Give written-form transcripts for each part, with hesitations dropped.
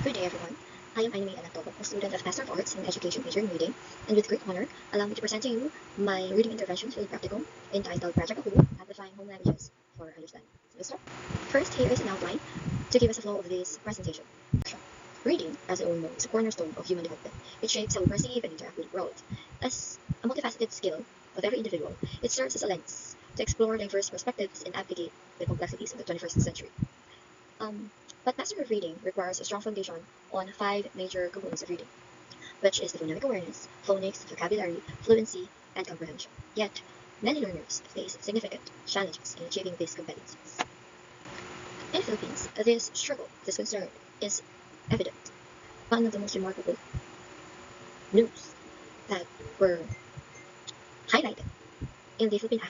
Good day, everyone. I am Anime ANTOGOP, a student of Master of Arts in Education major in Reading, and with great honor, allow me to present to you my reading intervention field practicum entitled Project AHU, Amplifying Home-Languages for Understanding. So let's start. First, here is an outline to give us a flow of this presentation. Reading, as we all know, is a cornerstone of human development. It shapes how we perceive and interact with the world. As a multifaceted skill of every individual, it serves as a lens to explore diverse perspectives and navigate the complexities of the 21st century. But mastery of reading requires a strong foundation on 5 major components of reading, which is the phonemic awareness, phonics, vocabulary, fluency, and comprehension. Yet, many learners face significant challenges in achieving these competencies. In the Philippines, this struggle, this concern, is evident. One of the most remarkable news that were highlighted in the Philippine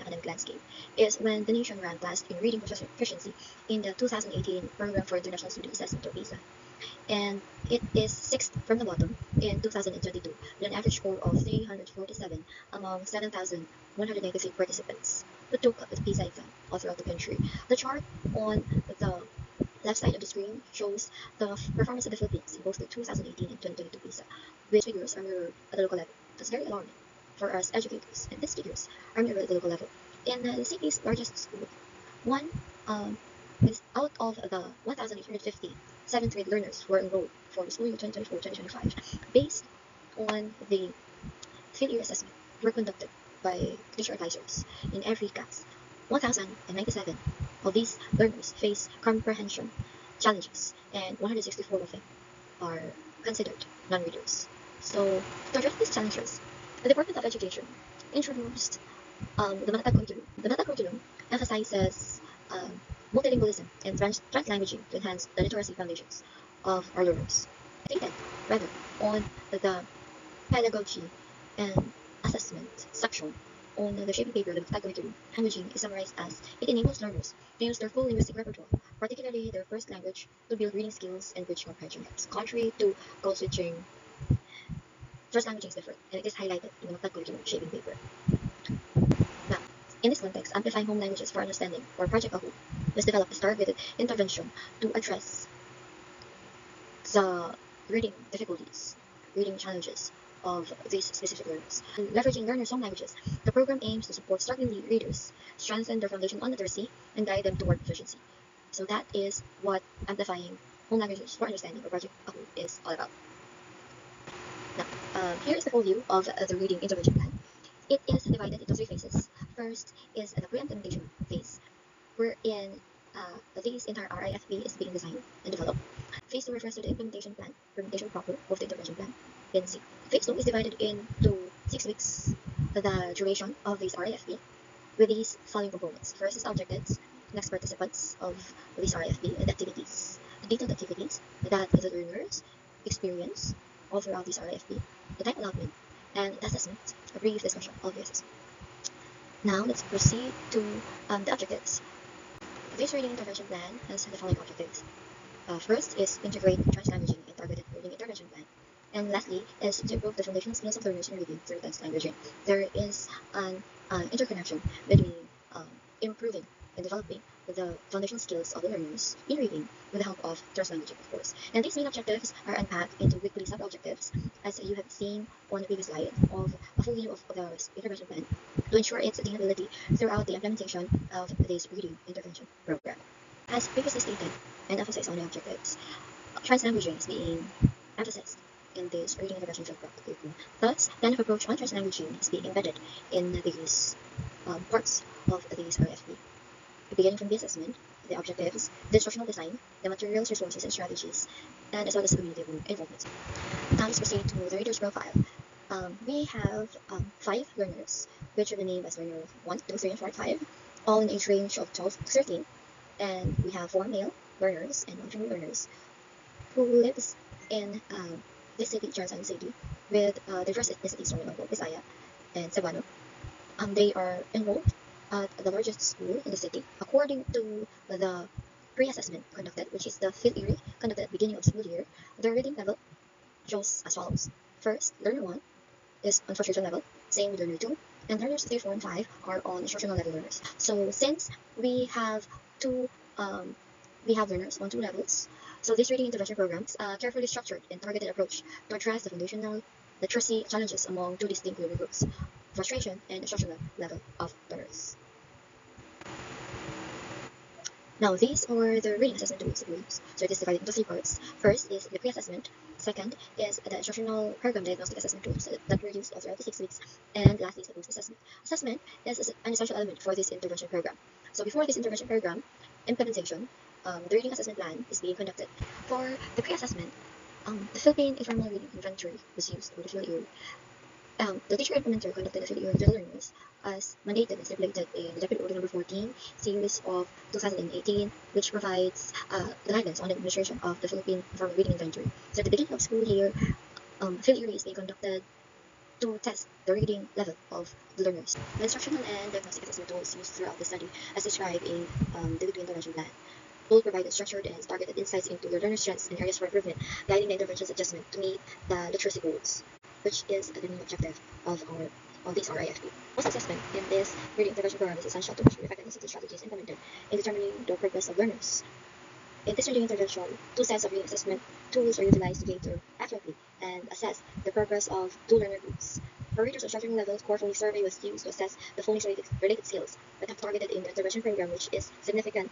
academic landscape is when the nation ranked last in reading proficiency in the 2018 Program for International Student Assessment, or PISA, and it is 6th from the bottom in 2022 with an average score of 347 among 7,193 participants who took the PISA exam all throughout the country. The chart on the left side of the screen shows the performance of the Philippines in both the 2018 and 2022 PISA, which figures are mirrored at the local level. That's very alarming for us educators, and these figures are mirrored at the local level. In the city's largest school, one is out of the 1,850 7th grade learners who are enrolled for the school year 2024-2025, based on the field year assessment were conducted by teacher advisors in every class. 1,097 of these learners face comprehension challenges, and 164 of them are considered non-readers. So, to address these challenges, the Department of Education introduced the meta curriculum. The meta curriculum emphasizes multilingualism and translanguaging to enhance the literacy foundations of our learners. Stated rather on the pedagogy and assessment section on the shaping paper, the meta curriculum, languaging is summarized as it enables learners to use their full linguistic repertoire, particularly their first language, to build reading skills and bridge comprehension gaps. Contrary to code switching, translanguaging is different, and it is highlighted in the meta curriculum shaping paper. Now, in this context, Amplifying Home-Languages for Understanding, or Project AHU, was developed as targeted intervention to address the reading difficulties, reading challenges of these specific learners. Leveraging learners' home languages, the program aims to support struggling readers, strengthen their foundation on literacy, and guide them toward proficiency. So that is what Amplifying Home-Languages for Understanding, or Project AHU, is all about. Now, here is the full view of the reading intervention plan. It is divided into 3 phases. First is the pre-implementation phase, wherein this entire RIFP is being designed and developed. Phase 2 refers to the implementation plan, implementation proper of the intervention plan. Then C. Phase 2 is divided into 6 weeks, the duration of this RIFP, with these following components. First is objectives, next participants of this RIFP, and activities. The detailed activities that the learners experience all throughout this RIFP, the time allotment, and the assessment, a brief discussion of the assessment. Now let's proceed to the objectives. This reading intervention plan has the following objectives. First is integrate translanguaging and targeted reading intervention plan. And lastly is to improve the foundational skills of learners in reading through translanguaging. There is an interconnection between improving and developing the foundational skills of the learners in reading with the help of translanguaging, of course. And these main objectives are unpacked into weekly sub-objectives, as you have seen on the previous slide of a full view of the intervention plan, to ensure its attainability throughout the implementation of this reading intervention program. As previously stated and emphasized on the objectives, translanguaging is being emphasized in this reading intervention program. Thus, the approach on translanguaging is being embedded in these parts of this RFP. Beginning from the assessment, the objectives, the instructional design, the materials, resources, and strategies, and as well as the community involvement. Now let's proceed to the reader's profile. We have 5 learners, which are named as learner 1, 2, 3, and 4, 5, all in age range of 12 to 13, and we have 4 male learners and 1 female learners who lives in this city, Transland City, with diverse ethnicities from Ilonggo, Visaya, and Cebuano. They are enrolled at the largest school in the city. According to the pre-assessment conducted, which is the field year conducted at the beginning of the school year, their reading level shows as follows. First, learner 1 is on frustration level, same with learner 2, and learners 3, 4, and 5 are on instructional level learners. So since we have 2 we have learners on two levels. So this reading intervention program is a carefully structured and targeted approach to address the foundational literacy challenges among two distinct learning groups, frustration and instructional level of learners. Now, these are the reading assessment tools we use. So it is divided into three parts. First is the pre-assessment. Second is the instructional program diagnostic assessment tools that were used all throughout the 6 weeks. And lastly is the post-assessment. Assessment is an essential element for this intervention program. So before this intervention program implementation, the reading assessment plan is being conducted. For the pre-assessment, the Philippine Informal Reading Inventory was used for the field year. The teacher implementer conducted a field year with the learners as mandated and stipulated in the Deputy Order Number 14, Series of 2018, which provides the guidance on the administration of the Philippine Informal Reading Inventory. So at the beginning of school year, field year is being conducted to test the reading level of the learners. The instructional and diagnostic assessment tools used throughout the study, as described in the Decoding intervention plan, will provide structured and targeted insights into the learner's strengths and areas for improvement, guiding the intervention's adjustment to meet the literacy goals, which is the main objective of this RIFP. Post-assessment in this reading intervention program is essential to measure the effectiveness of the strategies implemented in determining the progress of learners. In this reading intervention, two sets of reading assessment tools are utilized to cater accurately and assess the progress of two learner groups. For readers instruction levels, core phonics survey was used to assess the phonics related skills that have targeted in the intervention program, which is significant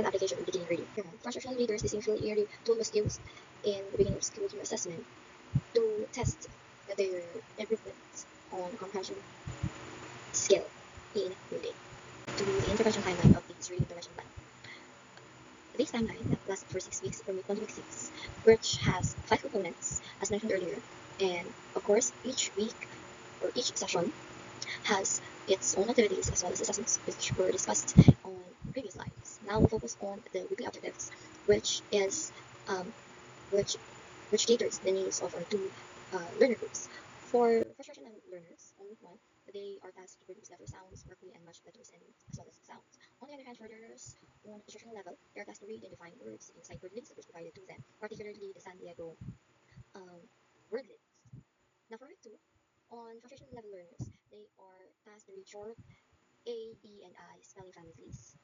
application in beginning reading. For instructional readers, this field year tool was used in the beginning of school year assessment to test their improvements on comprehension skill in reading. To the intervention timeline of this reading intervention plan. This timeline lasts for 6 weeks from week 1 to week 6, which has 5 components, as mentioned earlier, and of course, each week or each session has its own activities as well as assessments, which were discussed on previous slides. Now we'll focus on the weekly objectives, which is which caters the needs of our two learner groups. For frustration learners, on week 1, they are tasked to produce letter sounds correctly and match letters and as well as sounds. On the other hand, for learners on instructional level, they are tasked to read and define words inside word links that was provided to them, particularly the San Diego word links. Now for week 2, on frustration level learners, they are tasked to read short A, E, and I spelling families.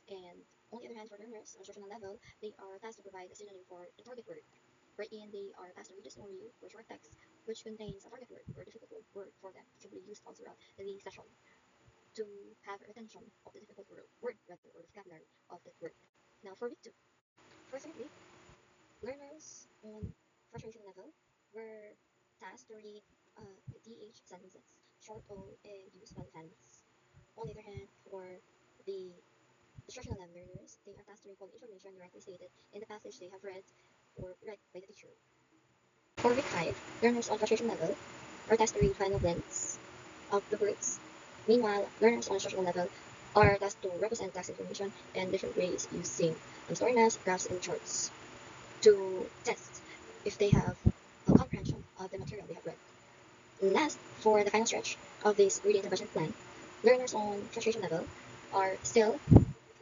And on the other hand, for learners on instructional level, they are tasked to provide a synonym for the target word, wherein they are tasked to read a story or short text which contains a target word or difficult word for them, which will be used all throughout the session to have retention of the difficult word rather, or the vocabulary of that word. Now for week 2, for third week, learners on frustration level were tasked to read DH sentences, short O and use spelling families. On the other hand, for the instructional level learners, they are tasked to recall information directly stated in the passage they have read or read by the teacher. For week 5, learners on frustration level are tasked to read final blends of the words. Meanwhile, learners on instructional level are tasked to represent text information in different ways using story maps, graphs, and charts to test if they have a comprehension of the material they have read. Last, for the final stretch of this reading intervention plan, learners on frustration level are still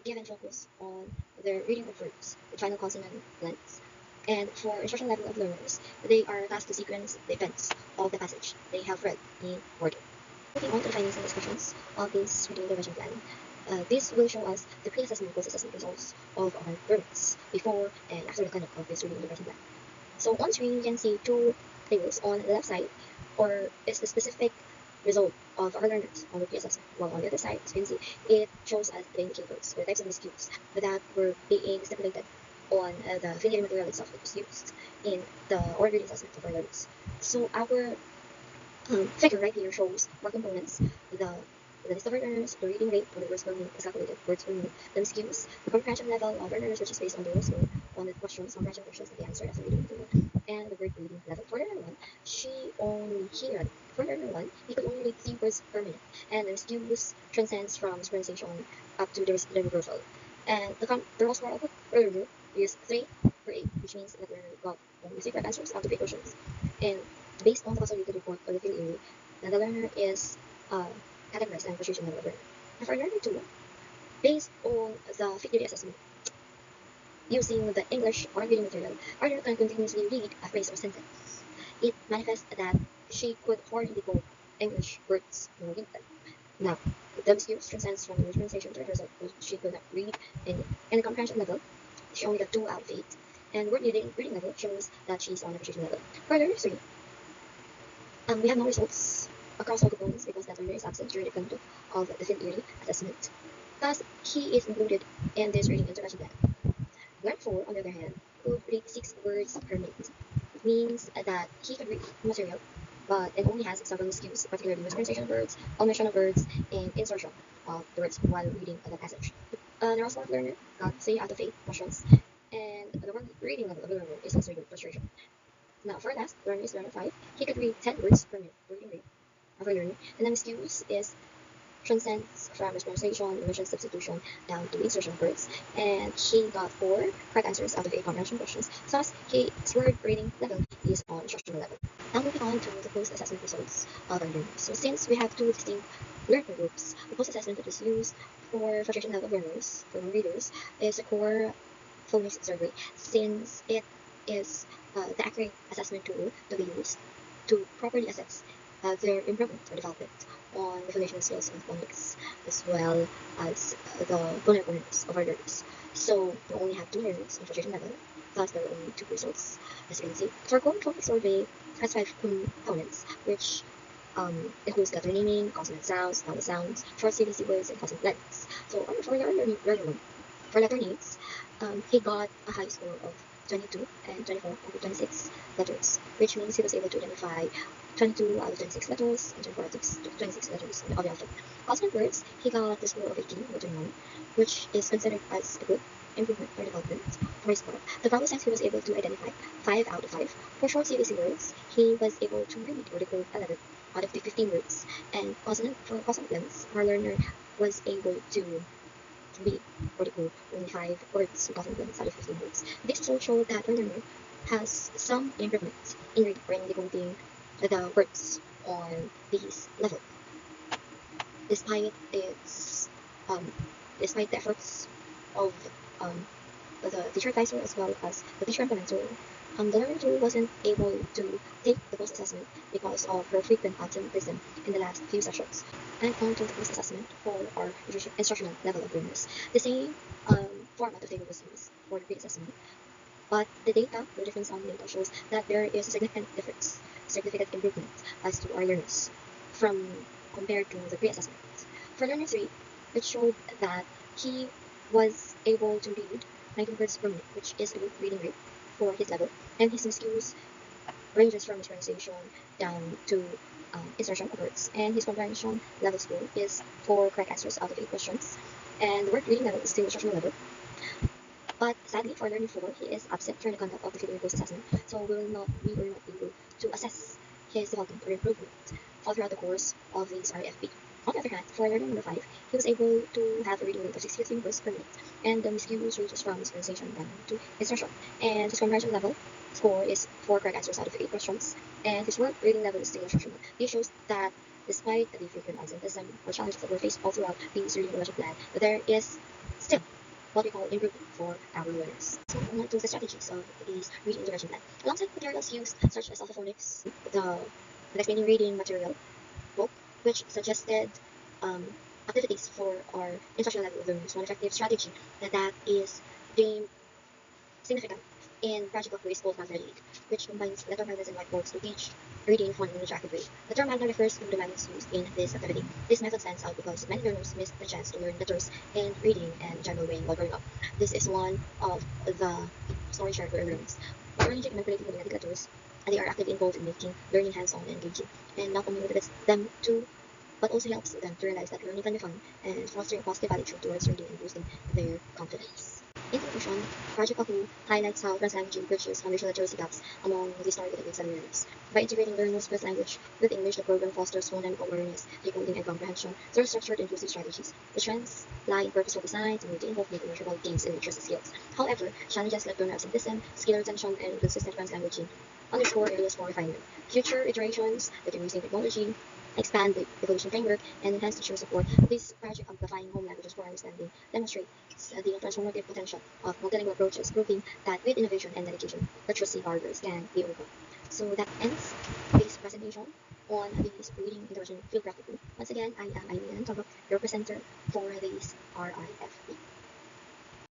given focus on their reading of words with final consonant blends. And for instruction level of learners, they are tasked to sequence the events of the passage they have read in order. Moving on to the findings and discussions of this reading intervention plan. This will show us the pre-assessment and post-assessment results of our learners before and after the conduct of this reading intervention plan. So on screen, you can see two tables. On the left side, or is the specific result of our learners on the pre-assessment, while on the other side, as you can see, it shows us the indicators, the types of miscues that were being stipulated on the video material itself that was used in the oral reading assessment of our learners. So our figure right here shows four components: the list of our learners, the reading rate, or the words per minute is calculated, words per minute, the miscues, the comprehension level of our learners, which is based on their score on the comprehension questions that they answered as a reading material, and the word reading level. For learner 1, for learner 1, he could only read 3 words per minute, and the miscues transcends from pronunciation up to the reversal. And the raw score of the learner is 3 per 8, which means that the learner got only 3 correct answers out of 8 questions. And based on the consolidated report of the field area, the learner is categorized and frustration level of learner. And for learner 2, based on the field area assessment, using the English or reading material, our learner can continuously read a phrase or sentence. It manifests that she could hardly decode English words nor read them. Now, the skills transcends from language pronunciation to result, she could not read in the comprehension level. She only got 2 out of 8. And word reading level shows that she's on appreciation level. Further, 3. We have no results across all components because that learner is absent during the conduct of the field reading assessment. Thus, he is included in this reading intervention plan. Learner 4, on the other hand, could read 6 words per minute. It means that he could read material, but it only has several skills, particularly mispronunciation of words, omission of words, and insertion of the words while reading the passage. The Roswell learner got 3 out of 8 questions, and the word reading level of the learner is also good frustration. Now, for last, learner is learner 5. He could read 10 words per minute, reading rate of a learner, and then skills is transcends from mispronunciation, omission, substitution, down to insertion of words, and he got 4 correct answers out of 8 comprehension questions. Thus, his word reading level is on instructional level. Now moving on to the post-assessment results of our learners. So since we have 2 distinct learner groups, the post-assessment that is used for frustration level learners, for non-readers, is a core phonemic survey, since it is the accurate assessment tool to be used to properly assess their improvement or development on the foundational skills of phonics, as well as the phonemic awareness of our learners. So we only have 2 learners in frustration level, thus there are only 2 results, as you can see. For core phonics survey has 5 components, which includes letter naming, consonant sounds, vowel sounds, short CVC words, and consonant lengths. So for letter naming, for letter names, he got a high score of 22 and 24 out of 26 letters, which means he was able to identify 22 out of 26 letters and 24 out of 26 letters of the alphabet. Consonant words, he got the score of 18 or 21, which is considered as a good improvement or development for his part. The vowel sounds he was able to identify 5 out of 5. For short CVC words, he was able to read or decode 11 out of the 15 words. And for consonant lengths, our learner was able to read or decode only 5 words with consonant lengths out of 15 words. This also showed that our learner has some improvement in reading or in decoding the words on this level, despite its despite the efforts of the teacher advisor as well as the teacher implementer. The learner too wasn't able to take the post-assessment because of her frequent absenteeism in the last few sessions. And on to the post-assessment for our instructional level of learners. The same format of data was used for the pre-assessment, but the difference on data shows that there is a significant improvement as to our learners from compared to the pre-assessment. For learner 3, it showed that he was able to read 19 words per minute, which is a good reading rate for his level, and his skills ranges from his pronunciation down to insertion of words, and his comprehension level score is 4 correct answers out of 8 questions, and the word reading level is still instructional level. But sadly, for learning 4, he is absent during the conduct of the figuring post assessment, so we were not able to assess his development or improvement all throughout the course of this RFP. On the other hand, for learner number 5, he was able to have a reading rate of 63 words per minute, and the skills ranges from his pronunciation down to insertion. And his comprehension level score is 4 correct answers out of 8 questions, and his word reading level is still instructional. This shows that despite the frequent absenteeism or challenges that were faced all throughout the reading intervention plan, there is still what we call improvement for our learners. So on to the strategies of this reading intervention plan. Alongside materials used such as alphaphonics, the explaining reading material book, which suggested activities for our instructional level of learners. One effective strategy that is deemed significant in Project of Grade School 2008, which combines letter magnets and whiteboards to teach reading in fun and interactive way. The term magnet refers to the magnets used in this activity. This method stands out because many learners miss the chance to learn letters and reading and general way while growing up. This is one of the stories shared by our learners. While arranging and manipulating phonetic letters, they are actively involved in making learning hands-on and engaging, and not only motivates them to, but also helps them to realize that learning can be fun and fostering a positive attitude towards reading and boosting their confidence. In conclusion, Project AHU highlights how translanguaging bridges foundational literacy gaps among these targeted exam learners. By integrating learners' first language with English, the program fosters phonemic awareness, decoding, and comprehension through structured inclusive strategies. The strengths lie in purposeful design to maintain both measurable gains in literacy skills. However, challenges like learner absenteeism, skill retention, and inconsistent translanguaging underscore areas for refinement. Future iterations that are using technology expand the evolution framework, and enhance teacher support. This project, Amplifying Home-Languages for Understanding, demonstrates the transformative potential of multilingual approaches, proving that with innovation and dedication, literacy barriers can be overcome. So that ends this presentation. on this reading intervention field practical. Once again, I am ANTOGOP, your presenter for this RIF.